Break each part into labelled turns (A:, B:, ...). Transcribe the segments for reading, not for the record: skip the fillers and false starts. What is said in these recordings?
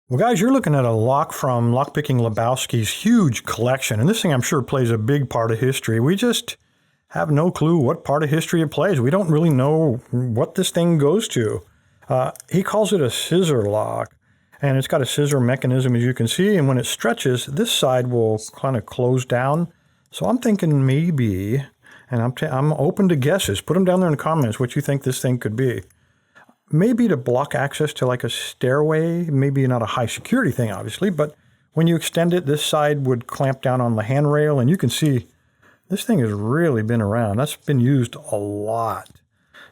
A: Well, guys, you're looking at a lock from LockPickingLebowski's huge collection, and this thing I'm sure plays a big part of history. We just have no clue what part of history it plays. We don't really know what this thing goes to. He calls it a scissor lock, and it's got a scissor mechanism, as you can see, and when it stretches, this side will kind of close down. So I'm thinking maybe, and I'm open to guesses. Put them down there in the comments what you think this thing could be. Maybe to block access to like a stairway, maybe not a high security thing, obviously, but when you extend it, this side would clamp down on the handrail, and you can see this thing has really been around. That's been used a lot.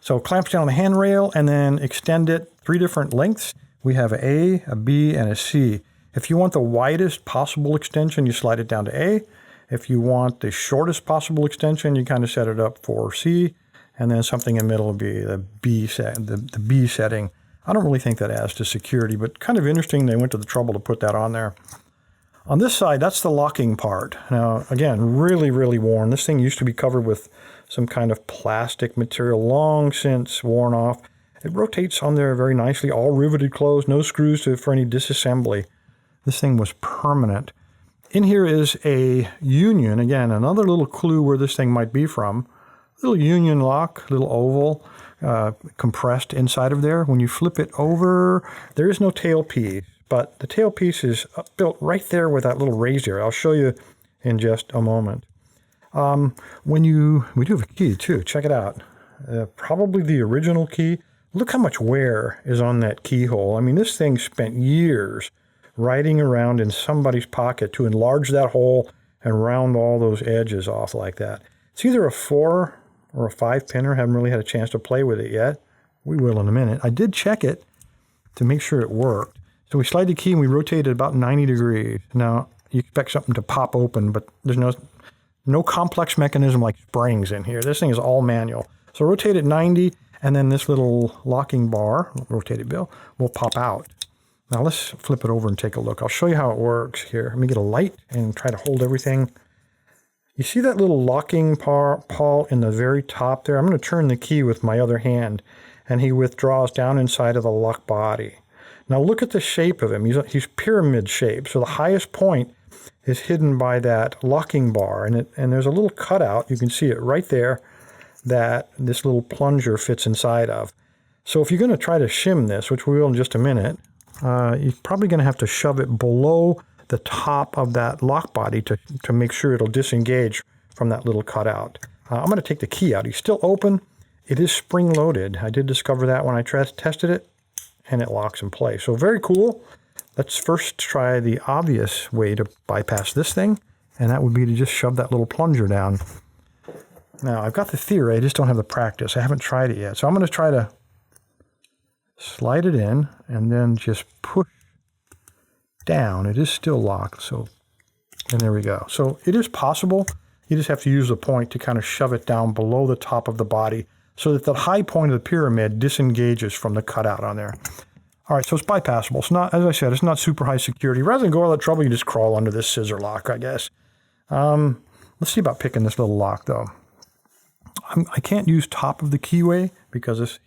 A: So clamps down on the handrail and then extend it 3 different lengths. We have a A, a B, and a C. If you want the widest possible extension, you slide it down to A. If you want the shortest possible extension, you kind of set it up for C. And then something in the middle would be the B setting. I don't really think that adds to security, but kind of interesting they went to the trouble to put that on there. On this side, that's the locking part. Now, again, really, really worn. This thing used to be covered with some kind of plastic material, long since worn off. It rotates on there very nicely, all riveted closed, no screws for any disassembly. This thing was permanent. In here is a union. Again, another little clue where this thing might be from. Little union lock, little oval, compressed inside of there. When you flip it over, there is no tailpiece, but the tailpiece is built right there with that little razor. I'll show you in just a moment. We do have a key too. Check it out. Probably the original key. Look how much wear is on that keyhole. I mean, this thing spent years riding around in somebody's pocket to enlarge that hole and round all those edges off like that. It's either a 4 or a 5 pinner. Haven't really had a chance to play with it yet. We will in a minute. I did check it to make sure it worked. So we slide the key and we rotate it about 90 degrees. Now, you expect something to pop open, but there's no complex mechanism like springs in here. This thing is all manual. So rotate it 90, and then this little locking bar, rotated bill, will pop out. Now let's flip it over and take a look. I'll show you how it works here. Let me get a light and try to hold everything. You see that little locking pawl in the very top there? I'm going to turn the key with my other hand, and he withdraws down inside of the lock body. Now look at the shape of him. He's pyramid shaped, so the highest point is hidden by that locking bar, and there's a little cutout. You can see it right there that this little plunger fits inside of. So if you're going to try to shim this, which we will in just a minute, you're probably going to have to shove it below the top of that lock body to make sure it'll disengage from that little cutout. I'm going to take the key out. He's still open. It is spring loaded. I did discover that when I tested it, and it locks in place. So very cool. Let's first try the obvious way to bypass this thing, and that would be to just shove that little plunger down. Now, I've got the theory, I just don't have the practice. I haven't tried it yet. So I'm going to try to slide it in and then just push down. It is still locked, and there we go. So it is possible. You just have to use the point to kind of shove it down below the top of the body so that the high point of the pyramid disengages from the cutout on there. All right, so it's bypassable. It's not, as I said, it's not super high security. Rather than go all that trouble, you just crawl under this scissor lock, I guess. Let's see about picking this little lock, though. I can't use top of the keyway because this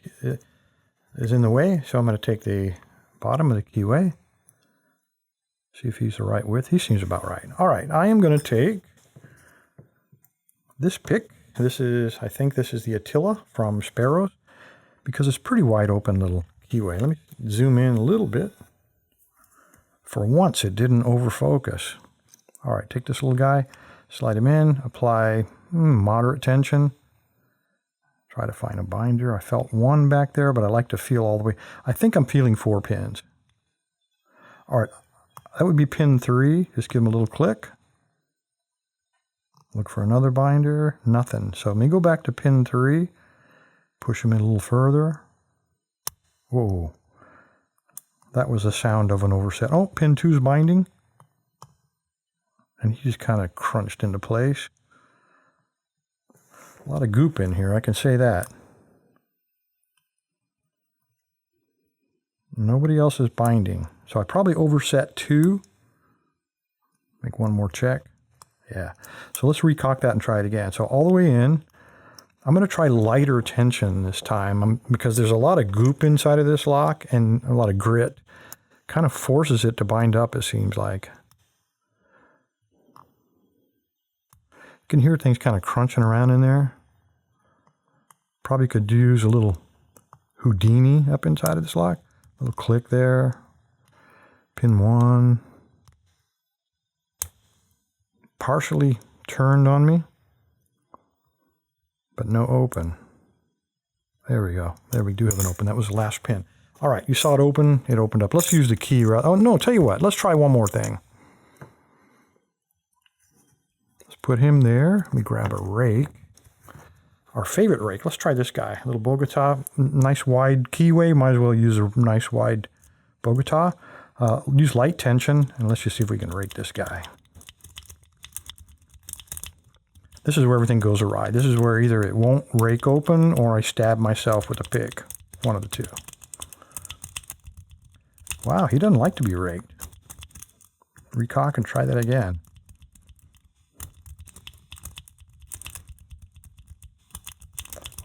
A: is in the way, so I'm going to take the bottom of the keyway. See if he's the right width. He seems about right. All right, I am going to take this pick. I think this is the Attila from Sparrows, because it's pretty wide open little keyway. Let me zoom in a little bit. For once, it didn't overfocus. All right, take this little guy, slide him in, apply moderate tension. Try to find a binder. I felt one back there, but I like to feel all the way. I think I'm feeling 4 pins. All right, that would be pin 3. Just give him a little click. Look for another binder. Nothing. So let me go back to pin 3. Push him in a little further. Whoa. That was the sound of an overset. Oh, pin 2's binding. And he just kind of crunched into place. A lot of goop in here, I can say that. Nobody else is binding. So I probably overset 2. Make one more check. Yeah. So let's recock that and try it again. So all the way in. I'm going to try lighter tension this time because there's a lot of goop inside of this lock and a lot of grit. Kind of forces it to bind up, it seems like. You can hear things kind of crunching around in there. Probably could use a little Houdini up inside of this lock. A little click there. Pin 1. Partially turned on me, but no open. There we go. There we do have an open. That was the last pin. All right, you saw it open. It opened up. Let's use the key. Oh, no, tell you what. Let's try one more thing. Let's put him there. Let me grab a rake. Our favorite rake. Let's try this guy. A little Bogota. Nice wide keyway. Might as well use a nice wide Bogota. Use light tension, and let's just see if we can rake this guy. This is where everything goes awry. This is where either it won't rake open or I stab myself with a pick. One of the two. Wow, he doesn't like to be raked. Recock and try that again.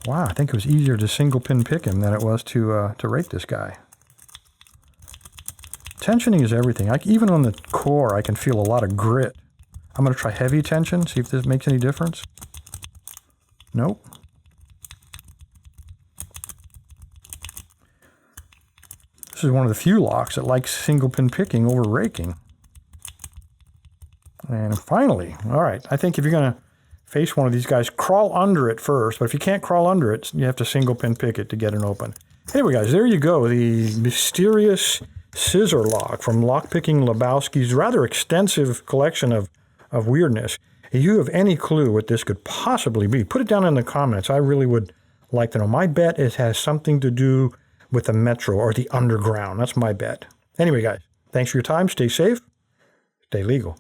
A: Wow, I think it was easier to single pin pick him than it was to rake this guy. Tensioning is everything. Even on the core, I can feel a lot of grit. I'm going to try heavy tension, see if this makes any difference. Nope. This is one of the few locks that likes single pin picking over raking. And finally, all right, I think if you're going to face one of these guys, crawl under it first. But if you can't crawl under it, you have to single pin pick it to get it open. Anyway, guys, there you go. The mysterious scissor lock from LockPickingLebowski's rather extensive collection of weirdness. If you have any clue what this could possibly be, put it down in the comments. I really would like to know. My bet it has something to do with the metro or the underground. That's my bet. Anyway, guys, thanks for your time. Stay safe. Stay legal.